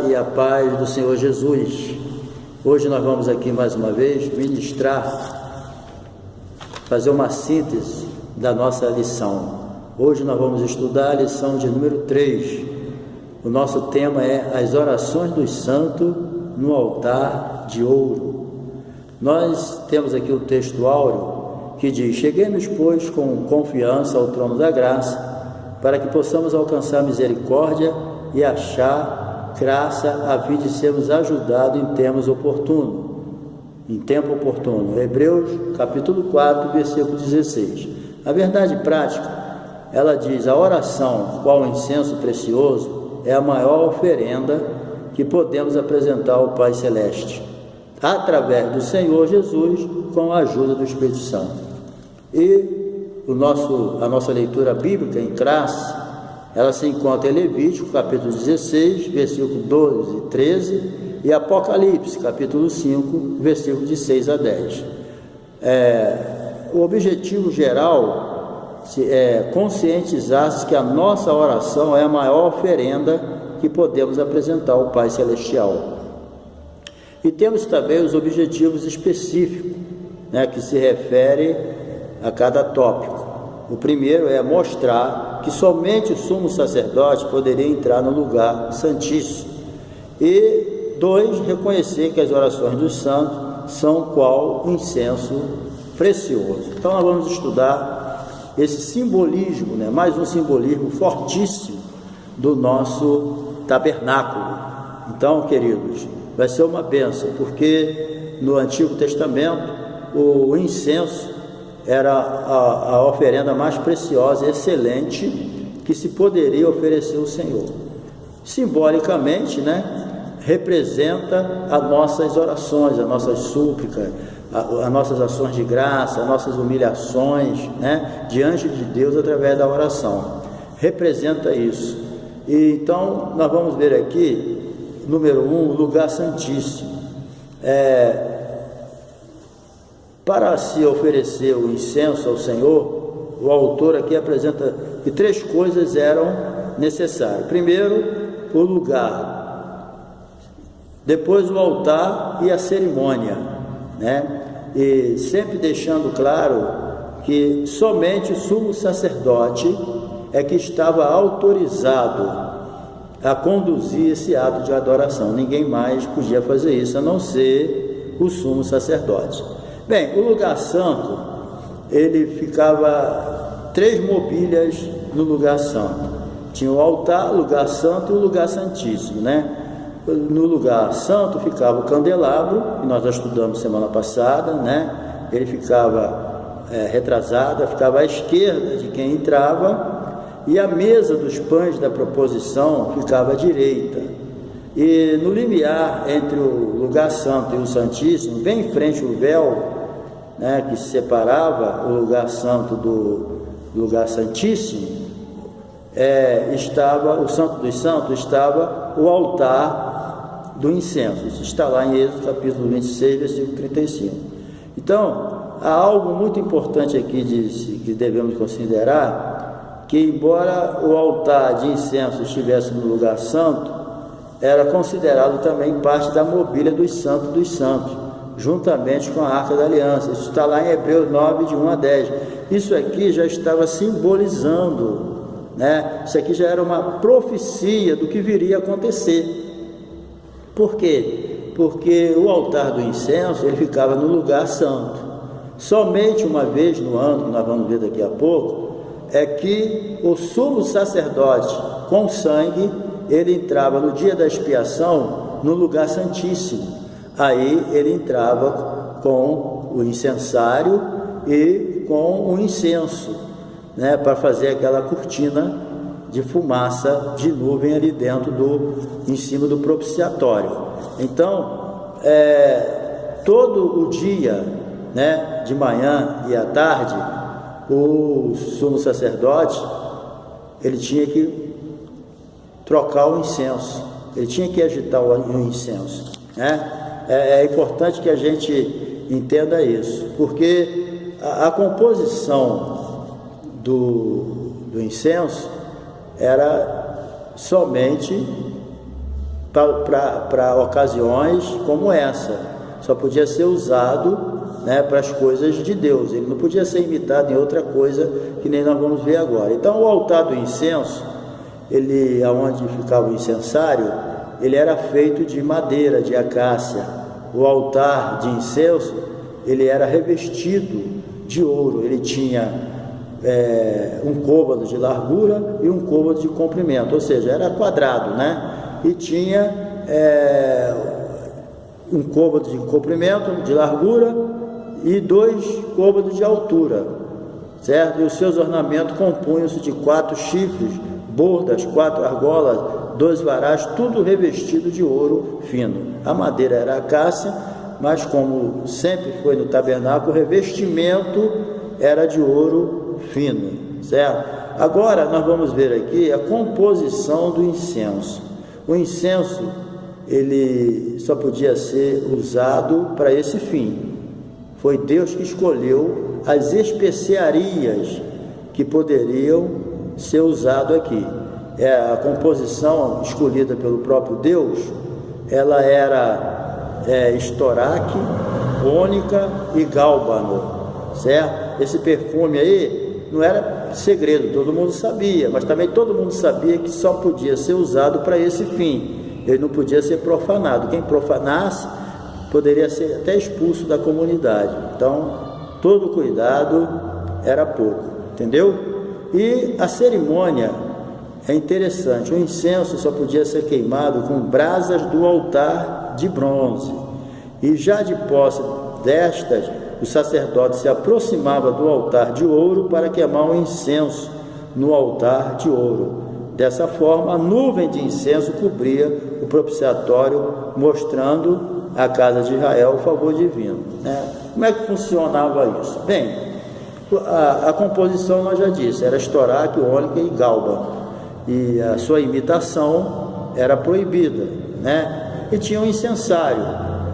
E a paz do Senhor Jesus. Hoje nós vamos aqui mais uma vez ministrar, fazer uma síntese da nossa lição. Hoje nós vamos estudar a lição de número 3. O nosso tema é as orações dos santos no altar de ouro. Nós temos aqui o texto áureo que diz: cheguemos, pois, com confiança ao trono da graça, para que possamos alcançar misericórdia e achar graça a fim de sermos ajudados em tempo oportuno. Hebreus capítulo 4, versículo 16. A verdade prática, ela diz: a oração, qual incenso precioso, é a maior oferenda que podemos apresentar ao Pai Celeste, através do Senhor Jesus, com a ajuda do Espírito Santo. E a nossa leitura bíblica em classe, ela se encontra em Levítico, capítulo 16, versículo 12 e 13, e Apocalipse, capítulo 5, versículo de 6 a 10. O objetivo geral é conscientizar-se que a nossa oração é a maior oferenda que podemos apresentar ao Pai Celestial. E temos também os objetivos específicos, que se refere a cada tópico. O primeiro é mostrar que somente o sumo sacerdote poderia entrar no lugar santíssimo. E 2, reconhecer que as orações dos santos são qual incenso precioso. Então nós vamos estudar esse simbolismo, mais um simbolismo fortíssimo do nosso tabernáculo. Então, queridos, vai ser uma bênção, porque no Antigo Testamento o incenso era a oferenda mais preciosa e excelente que se poderia oferecer ao Senhor. Simbolicamente, representa as nossas orações, as nossas súplicas, as nossas ações de graça, as nossas humilhações, diante de Deus através da oração. Representa isso. E então nós vamos ver aqui, número 1, o lugar santíssimo. Para se oferecer o incenso ao Senhor, o autor aqui apresenta que 3 coisas eram necessárias. Primeiro, o lugar, depois o altar e a cerimônia, e sempre deixando claro que somente o sumo sacerdote é que estava autorizado a conduzir esse ato de adoração. Ninguém mais podia fazer isso, a não ser o sumo sacerdote. Bem, o lugar santo, ele ficava 3 mobílias no lugar santo. Tinha o altar, o lugar santo e o lugar santíssimo, No lugar santo ficava o candelabro, que nós já estudamos semana passada, Ele ficava retrasado, ficava à esquerda de quem entrava, e a mesa dos pães da proposição ficava à direita. E no limiar entre o lugar santo e o santíssimo, bem em frente ao véu, que separava o lugar santo do lugar santíssimo, estava o Santo dos Santos, estava o altar do incenso. Isso está lá em Êxodo capítulo 26, versículo 35. Então, há algo muito importante aqui que devemos considerar, que embora o altar de incenso estivesse no lugar santo, era considerado também parte da mobília dos santos, juntamente com a Arca da Aliança. Isso está lá em Hebreus 9, de 1 a 10. Isso aqui já estava simbolizando, Isso aqui já era uma profecia do que viria a acontecer. Por quê? Porque o altar do incenso, ele ficava no lugar santo. Somente uma vez no ano, que nós vamos ver daqui a pouco, é que o sumo sacerdote, com sangue, ele entrava no dia da expiação no lugar santíssimo. Aí ele entrava com o incensário e com o incenso, para fazer aquela cortina de fumaça, de nuvem ali dentro em cima do propiciatório. Então, todo o dia, de manhã e à tarde, o sumo sacerdote, ele tinha que trocar o incenso, ele tinha que agitar o incenso, É importante que a gente entenda isso, porque a composição do incenso era somente para ocasiões como essa. Só podia ser usado, né, para as coisas de Deus. Ele não podia ser imitado em outra coisa, que nem nós vamos ver agora. Então, o altar do incenso, aonde ficava o incensário, ele era feito de madeira, de acácia. O altar de incenso, ele era revestido de ouro. Ele tinha um côvado de largura e um côvado de comprimento, ou seja, era quadrado, né? E tinha um côvado de comprimento, de largura, e 2 côvados de altura, certo? E os seus ornamentos compunham-se de 4 chifres, bordas, 4 argolas, 2 varais, tudo revestido de ouro fino. A madeira era acácia, mas como sempre foi no tabernáculo, o revestimento era de ouro fino, certo? Agora nós vamos ver aqui a composição do incenso. O incenso, ele só podia ser usado para esse fim. Foi Deus que escolheu as especiarias que poderiam ser usadas aqui. A composição escolhida pelo próprio Deus, ela era estoraque, ônica e gálbano, certo? Esse perfume aí não era segredo, todo mundo sabia, mas também todo mundo sabia que só podia ser usado para esse fim. Ele não podia ser profanado. Quem profanasse poderia ser até expulso da comunidade. Então, todo cuidado era pouco, entendeu? E a cerimônia é interessante. O incenso só podia ser queimado com brasas do altar de bronze. E já de posse destas, o sacerdote se aproximava do altar de ouro para queimar o incenso no altar de ouro. Dessa forma, a nuvem de incenso cobria o propiciatório, mostrando à casa de Israel o favor divino, né? Como é que funcionava isso? Bem, a composição nós já disse, era estoraque, ônica e gálbano, e a sua imitação era proibida, né? E tinha um incensário,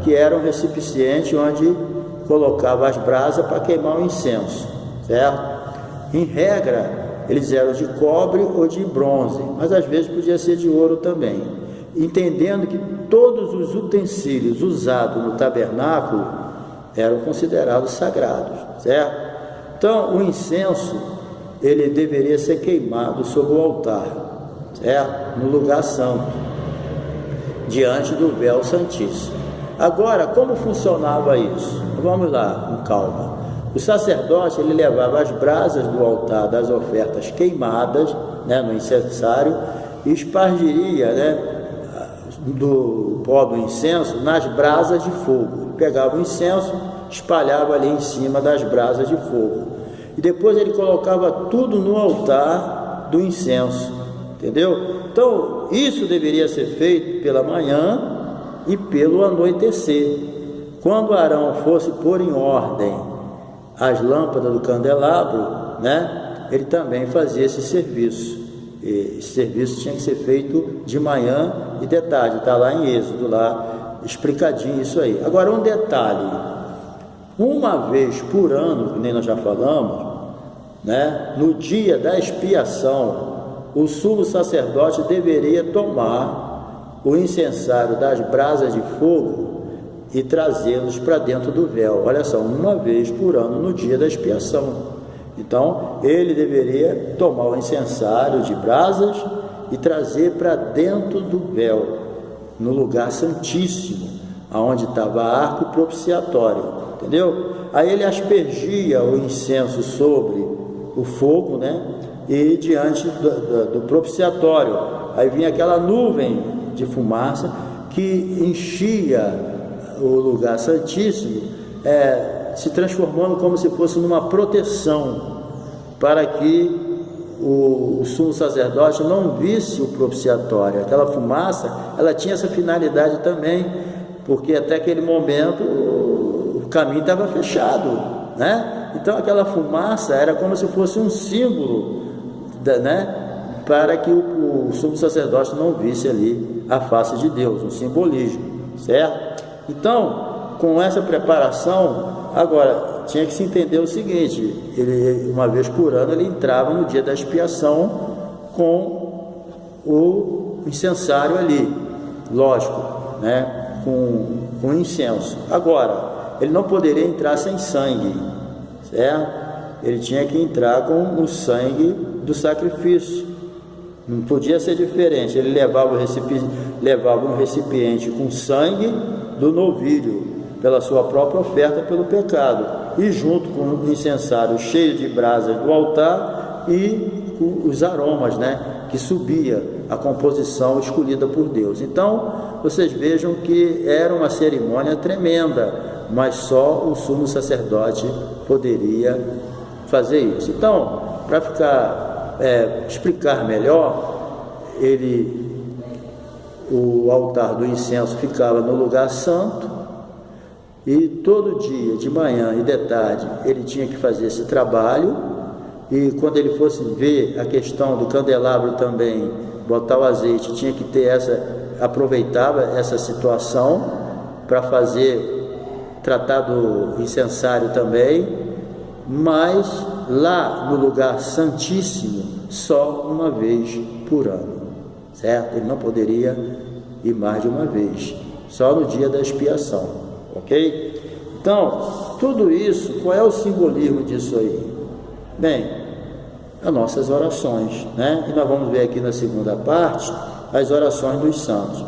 que era um recipiente onde colocava as brasas para queimar o incenso, certo? Em regra, eles eram de cobre ou de bronze, mas às vezes podia ser de ouro também, entendendo que todos os utensílios usados no tabernáculo eram considerados sagrados, certo? Então, o incenso, ele deveria ser queimado sobre o altar, certo? No lugar santo, diante do véu santíssimo. Agora, como funcionava isso? Vamos lá, com calma. O sacerdote, ele levava as brasas do altar das ofertas queimadas, né, no incensário, e espargiria, né, do pó do incenso nas brasas de fogo. Ele pegava o incenso, espalhava ali em cima das brasas de fogo, e depois ele colocava tudo no altar do incenso, entendeu? Então, isso deveria ser feito pela manhã e pelo anoitecer. Quando Arão fosse pôr em ordem as lâmpadas do candelabro, né, ele também fazia esse serviço. Esse serviço tinha que ser feito de manhã e de tarde, está lá em Êxodo, lá explicadinho isso aí. Agora, um detalhe: uma vez por ano, que nem nós já falamos, né, no dia da expiação, o sumo sacerdote deveria tomar o incensário das brasas de fogo e trazê-los para dentro do véu. Olha só, uma vez por ano no dia da expiação. Então, ele deveria tomar o incensário de brasas e trazer para dentro do véu, no lugar santíssimo, aonde estava a arca propiciatória, entendeu? Aí ele aspergia o incenso sobre o fogo, né? E diante do propiciatório, aí vinha aquela nuvem de fumaça que enchia o lugar santíssimo, se transformando como se fosse numa proteção, para que o sumo sacerdote não visse o propiciatório. Aquela fumaça, ela tinha essa finalidade também, porque até aquele momento o caminho estava fechado, né? Então aquela fumaça era como se fosse um símbolo, né, para que o sumo sacerdote não visse ali a face de Deus, um simbolismo, certo? Então, com essa preparação, agora tinha que se entender o seguinte: ele, uma vez por ano, ele entrava no dia da expiação com o incensário ali, lógico, né, com incenso. Agora, ele não poderia entrar sem sangue, certo? Ele tinha que entrar com o sangue do sacrifício, não podia ser diferente. Ele levava um recipiente com sangue do novilho, pela sua própria oferta pelo pecado, e junto com o incensário cheio de brasas do altar e os aromas, né, que subia a composição escolhida por Deus. Então, vocês vejam que era uma cerimônia tremenda, mas só o sumo sacerdote poderia fazer isso. Então, para explicar melhor, o altar do incenso ficava no lugar santo, e todo dia, de manhã e de tarde, ele tinha que fazer esse trabalho. E quando ele fosse ver a questão do candelabro também, botar o azeite, tinha que ter aproveitava essa situação para tratar do incensário também, mas lá no lugar santíssimo, só uma vez por ano, certo? Ele não poderia ir mais de uma vez, só no dia da expiação. Ok? Então, tudo isso, qual é o simbolismo disso aí? Bem, as nossas orações, né? E nós vamos ver aqui na segunda parte as orações dos santos.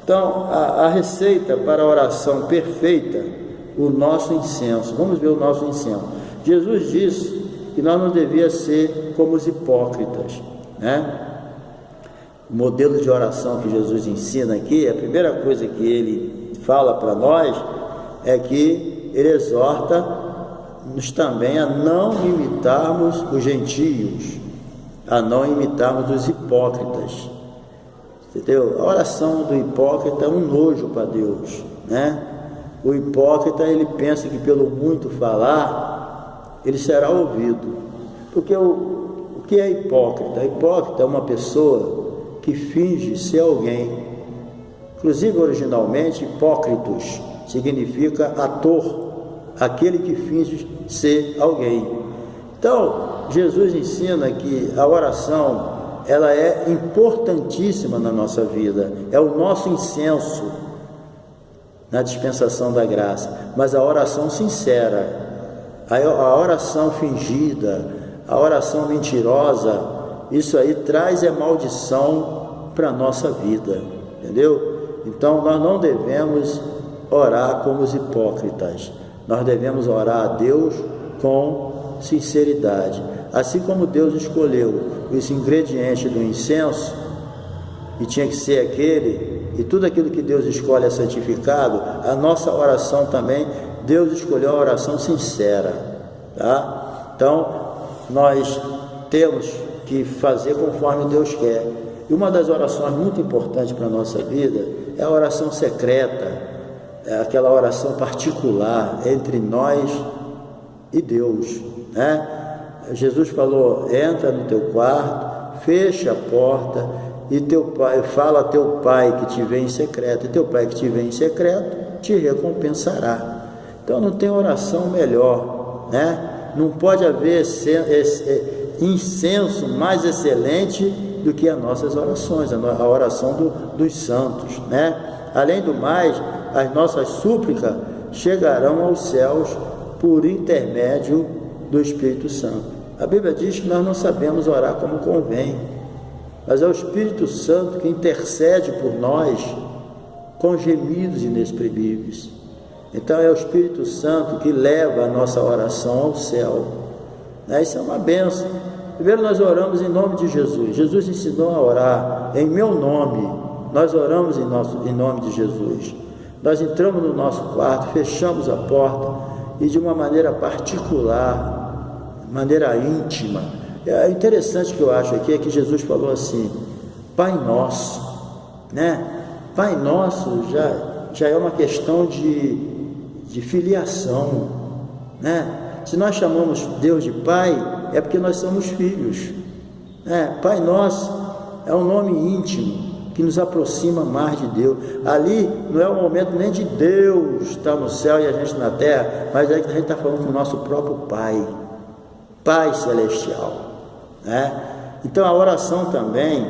Então, a receita para a oração perfeita, o nosso incenso. Vamos ver o nosso incenso. Jesus disse que nós não devíamos ser como os hipócritas, né? O modelo de oração que Jesus ensina aqui, a primeira coisa que ele fala para nós é que ele exorta-nos também a não imitarmos os gentios, a não imitarmos os hipócritas, entendeu? A oração do hipócrita é um nojo para Deus, né? O hipócrita, ele pensa que pelo muito falar, ele será ouvido, porque o que é hipócrita? Hipócrita é uma pessoa que finge ser alguém. Inclusive, originalmente, hipócritos significa ator, aquele que finge ser alguém. Então, Jesus ensina que a oração, ela é importantíssima na nossa vida, é o nosso incenso na dispensação da graça, mas a oração sincera, a oração fingida, a oração mentirosa, isso aí traz maldição para a nossa vida, entendeu? Então, nós não devemos orar como os hipócritas, nós devemos orar a Deus com sinceridade, assim como Deus escolheu esse ingrediente do incenso, e tinha que ser aquele, e tudo aquilo que Deus escolhe é santificado. A nossa oração também, Deus escolheu a oração sincera, tá? Então, nós temos que fazer conforme Deus quer, e uma das orações muito importantes para a nossa vida é a oração secreta, é aquela oração particular entre nós e Deus, né? Jesus falou: entra no teu quarto, fecha a porta e fala a teu pai que te vê em secreto, e teu pai que te vê em secreto te recompensará. Então não tem oração melhor, né? Não pode haver incenso mais excelente do que as nossas orações, a oração dos santos, né? Além do mais, as nossas súplicas chegarão aos céus por intermédio do Espírito Santo. A Bíblia diz que nós não sabemos orar como convém, mas é o Espírito Santo que intercede por nós com gemidos inexprimíveis. Então é o Espírito Santo que leva a nossa oração ao céu, né? Isso é uma bênção. Primeiro nós oramos em nome de Jesus. Jesus ensinou a orar em meu nome. Nós oramos em nome de Jesus. Nós entramos no nosso quarto, fechamos a porta e de uma maneira particular, maneira íntima. É interessante que eu acho aqui é que Jesus falou assim: Pai Nosso, né? Pai Nosso já é uma questão de filiação, né? Se nós chamamos Deus de Pai, é porque nós somos filhos, né? Pai Nosso é um nome íntimo que nos aproxima mais de Deus. Ali não é o momento nem de Deus estar no céu e a gente na terra, mas é que a gente está falando com o nosso próprio Pai, Pai Celestial, né? Então a oração também,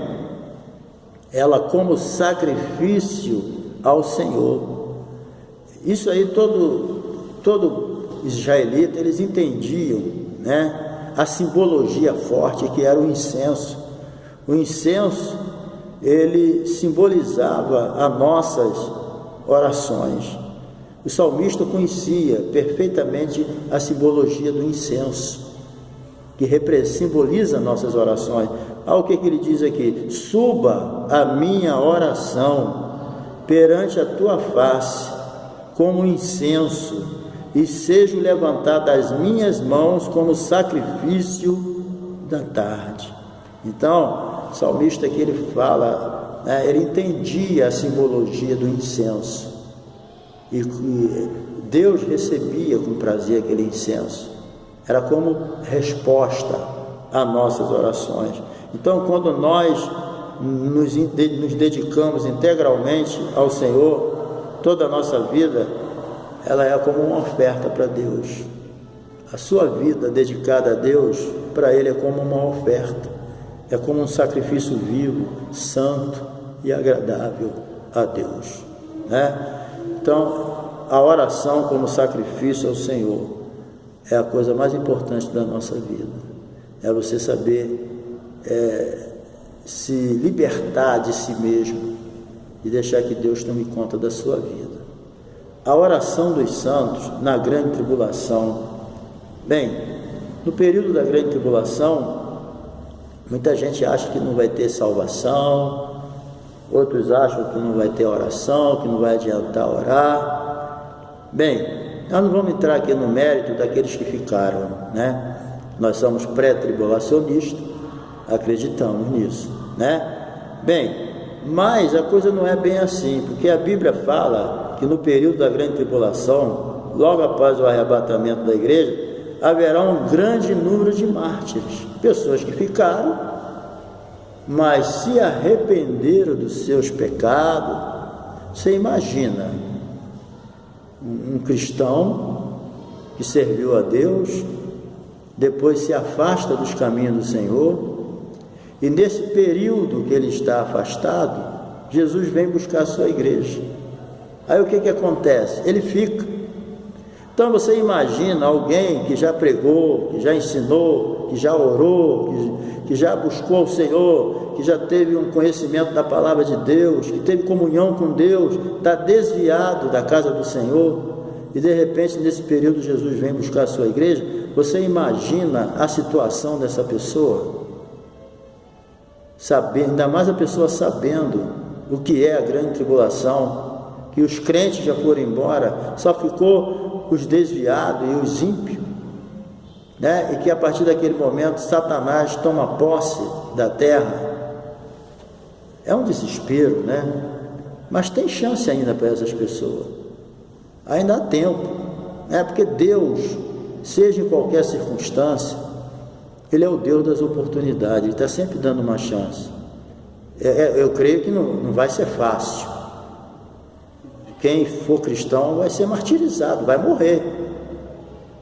ela como sacrifício ao Senhor. Isso aí todo israelita, eles entendiam, né, a simbologia forte que era o incenso. O incenso, ele simbolizava as nossas orações. O salmista conhecia perfeitamente a simbologia do incenso, que simboliza nossas orações. Olha o que ele diz aqui: suba a minha oração perante a tua face como incenso, e seja levantada as minhas mãos como sacrifício da tarde. Então, o salmista aqui ele fala, né, ele entendia a simbologia do incenso, e Deus recebia com prazer aquele incenso. Era como resposta às nossas orações. Então, quando nós nos dedicamos integralmente ao Senhor, toda a nossa vida, ela é como uma oferta para Deus. A sua vida dedicada a Deus, para Ele é como uma oferta, é como um sacrifício vivo, santo e agradável a Deus, né? Então, a oração como sacrifício ao Senhor é a coisa mais importante da nossa vida. É você saber se libertar de si mesmo e deixar que Deus tome conta da sua vida. A oração dos santos na grande tribulação. Bem, no período da grande tribulação, muita gente acha que não vai ter salvação, outros acham que não vai ter oração, que não vai adiantar orar. Bem, nós não vamos entrar aqui no mérito daqueles que ficaram, né? Nós somos pré-tribulacionistas, acreditamos nisso, né? Bem, mas a coisa não é bem assim, porque a Bíblia fala que no período da grande tribulação, logo após o arrebatamento da igreja, haverá um grande número de mártires, pessoas que ficaram, mas se arrependeram dos seus pecados. Você imagina um cristão que serviu a Deus, depois se afasta dos caminhos do Senhor, e nesse período que ele está afastado, Jesus vem buscar a sua igreja. Aí o que acontece? Ele fica. Então você imagina alguém que já pregou, que já ensinou, que já orou, que já buscou o Senhor, que já teve um conhecimento da palavra de Deus, que teve comunhão com Deus, está desviado da casa do Senhor, e de repente nesse período Jesus vem buscar a sua igreja. Você imagina a situação dessa pessoa? Ainda mais a pessoa sabendo o que é a grande tribulação, que os crentes já foram embora, só ficou os desviados e os ímpios, né? E que a partir daquele momento Satanás toma posse da terra. É um desespero, né? Mas tem chance ainda para essas pessoas, ainda há tempo, né? Porque Deus, seja em qualquer circunstância, Ele é o Deus das oportunidades, Ele está sempre dando uma chance. Eu creio que não vai ser fácil. Quem for cristão vai ser martirizado, vai morrer.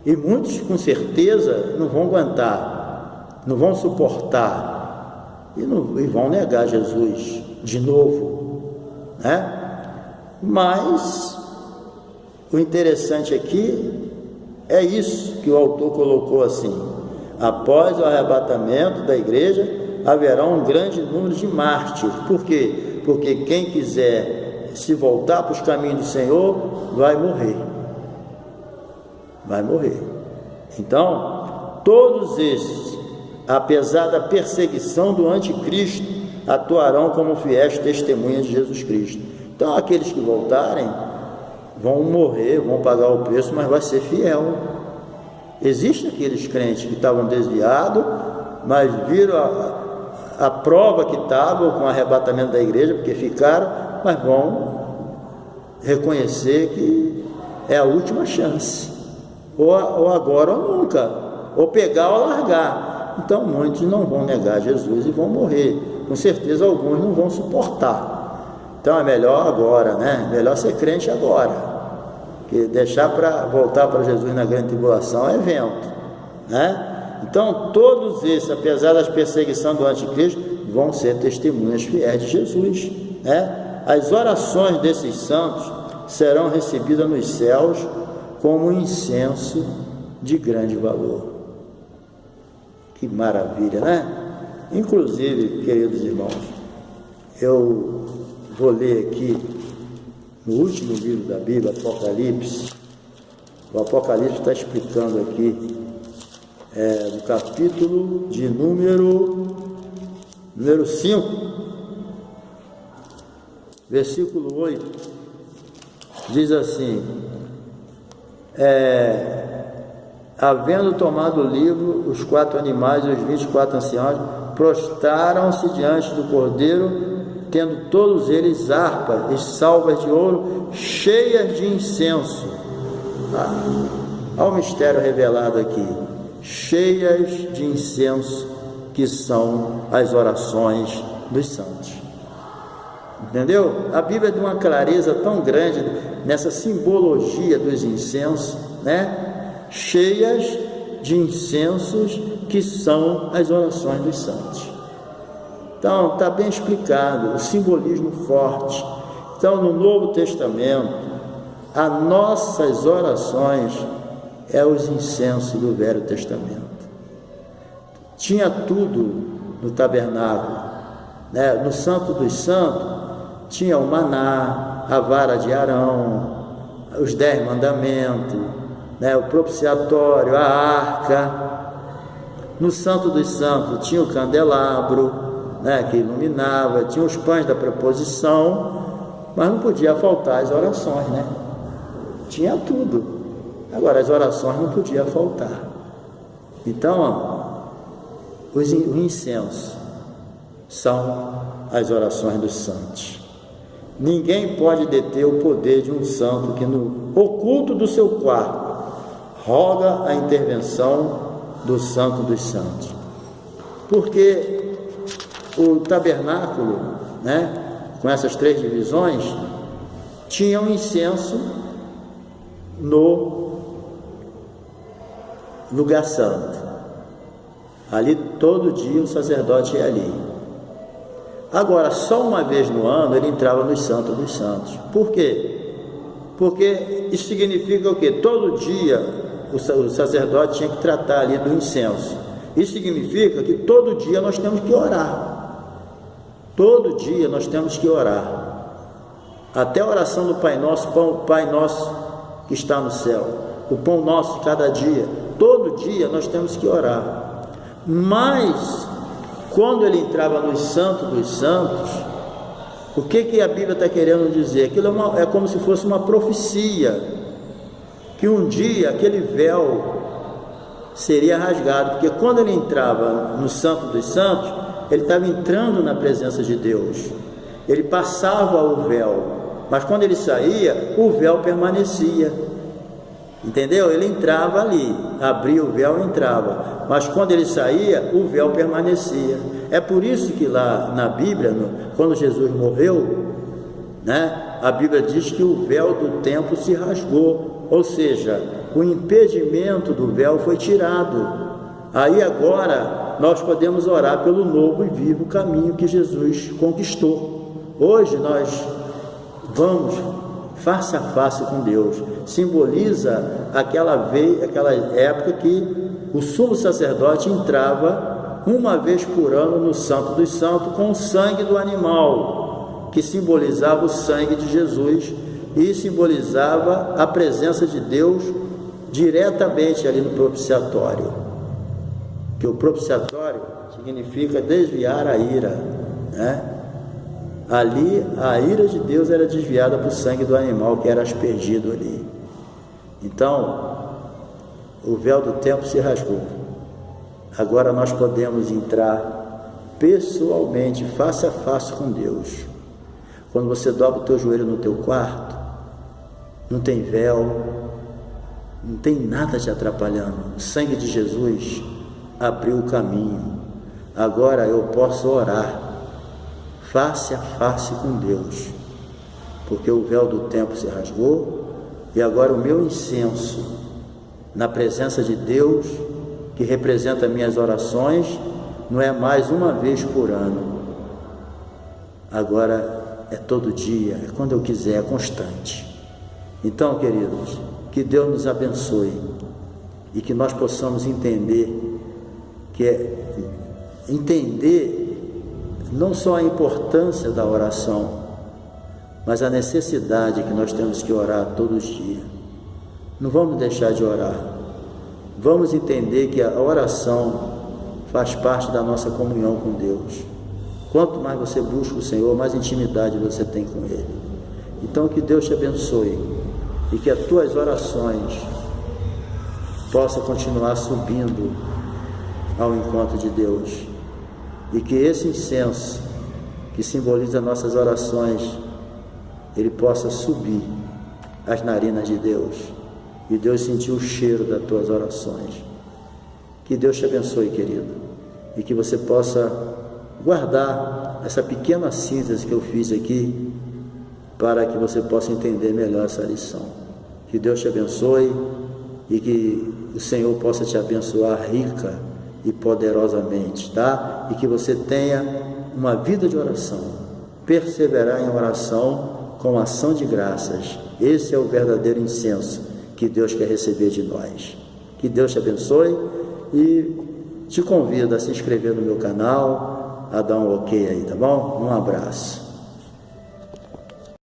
E muitos, com certeza, não vão aguentar, não vão suportar, e vão negar Jesus de novo, né? Mas o interessante aqui é isso que o autor colocou assim: após o arrebatamento da igreja, haverá um grande número de mártires. Por quê? Porque quem quiser se voltar para os caminhos do Senhor, vai morrer. Vai morrer. Então, todos esses, apesar da perseguição do anticristo, atuarão como fiéis testemunhas de Jesus Cristo. Então, aqueles que voltarem, vão morrer, vão pagar o preço, mas vai ser fiel. Existem aqueles crentes que estavam desviados, mas viram a prova que estavam com o arrebatamento da igreja, porque ficaram, mas vão reconhecer que é a última chance, ou agora ou nunca, ou pegar ou largar. Então muitos não vão negar Jesus e vão morrer, com certeza alguns não vão suportar. Então é melhor agora, né? Melhor ser crente agora, que deixar para voltar para Jesus na grande tribulação é vento, né? Então todos esses, apesar das perseguições do anticristo, vão ser testemunhas fiéis de Jesus, né? As orações desses santos serão recebidas nos céus como incenso de grande valor. Que maravilha, né? Inclusive, queridos irmãos, eu vou ler aqui no último livro da Bíblia, Apocalipse. O Apocalipse está explicando aqui, no capítulo de número 5, versículo 8, diz assim: havendo tomado o livro, os 4 animais e os 24 anciãos prostraram-se diante do Cordeiro, tendo todos eles harpas e salvas de ouro cheias de incenso. Há um mistério revelado aqui: cheias de incenso, que são as orações dos santos. Entendeu? A Bíblia é de uma clareza tão grande nessa simbologia dos incensos, né? Cheias de incensos, que são as orações dos santos. Então, está bem explicado, o simbolismo forte. Então, no Novo Testamento, as nossas orações os incensos do Velho Testamento. Tinha tudo no tabernáculo, né? No Santo dos Santos tinha o maná, a vara de Arão, os 10 mandamentos, né? O propiciatório, a arca. No Santo dos Santos tinha o candelabro, né? Que iluminava, tinha os pães da preposição, mas não podia faltar as orações, né? Tinha tudo. Agora, as orações não podiam faltar. Então, o incenso são as orações dos santos. Ninguém pode deter o poder de um santo que, no oculto do seu quarto, roga a intervenção do Santo dos Santos. Porque o tabernáculo, né, com essas 3 divisões, tinha um incenso no lugar santo. Ali todo dia o sacerdote ia ali. Agora, só uma vez no ano ele entrava no Santo dos Santos. Por quê? Porque isso significa o quê? Todo dia o sacerdote tinha que tratar ali do incenso. Isso significa que todo dia nós temos que orar. Todo dia nós temos que orar. Até a oração do Pai Nosso, Pai Nosso que está no céu, o pão nosso de cada dia, todo dia nós temos que orar. Mas quando ele entrava no Santo dos Santos, o que a Bíblia está querendo dizer? Aquilo é como se fosse uma profecia, que um dia aquele véu seria rasgado, porque quando ele entrava no Santo dos Santos, ele estava entrando na presença de Deus, ele passava o véu, mas quando ele saía, o véu permanecia. Entendeu? Ele entrava ali, abria o véu e entrava, mas quando ele saía, o véu permanecia. É por isso que lá na Bíblia, quando Jesus morreu, né, a Bíblia diz que o véu do templo se rasgou, ou seja, o impedimento do véu foi tirado. Aí agora nós podemos orar pelo novo e vivo caminho que Jesus conquistou. Hoje nós vamos face a face com Deus. Simboliza aquela época que o sumo sacerdote entrava uma vez por ano no Santo dos Santos com o sangue do animal, que simbolizava o sangue de Jesus e simbolizava a presença de Deus diretamente ali no propiciatório, que o propiciatório significa desviar a ira, né? Ali a ira de Deus era desviada para o sangue do animal que era aspergido ali. Então o véu do templo se rasgou. Agora nós podemos entrar pessoalmente, face a face com Deus. Quando você dobra o teu joelho no teu quarto, não tem véu, não tem nada te atrapalhando. O sangue de Jesus abriu o caminho. Agora eu posso orar face a face com Deus, porque o véu do templo se rasgou, e agora o meu incenso na presença de Deus, que representa minhas orações, não é mais uma vez por ano, agora é todo dia, é quando eu quiser, é constante. Então, queridos, que Deus nos abençoe e que nós possamos entender não só a importância da oração, mas a necessidade que nós temos que orar todos os dias. Não vamos deixar de orar. Vamos entender que a oração faz parte da nossa comunhão com Deus. Quanto mais você busca o Senhor, mais intimidade você tem com Ele. Então que Deus te abençoe e que as tuas orações possam continuar subindo ao encontro de Deus, e que esse incenso que simboliza nossas orações, ele possa subir às narinas de Deus, e Deus sentir o cheiro das tuas orações. Que Deus te abençoe, querido, e que você possa guardar essa pequena síntese que eu fiz aqui, para que você possa entender melhor essa lição. Que Deus te abençoe e que o Senhor possa te abençoar rica e poderosamente, tá? E que você tenha uma vida de oração, perseverar em oração com ação de graças. Esse é o verdadeiro incenso que Deus quer receber de nós. Que Deus te abençoe e te convido a se inscrever no meu canal, a dar um ok aí, tá bom? Um abraço.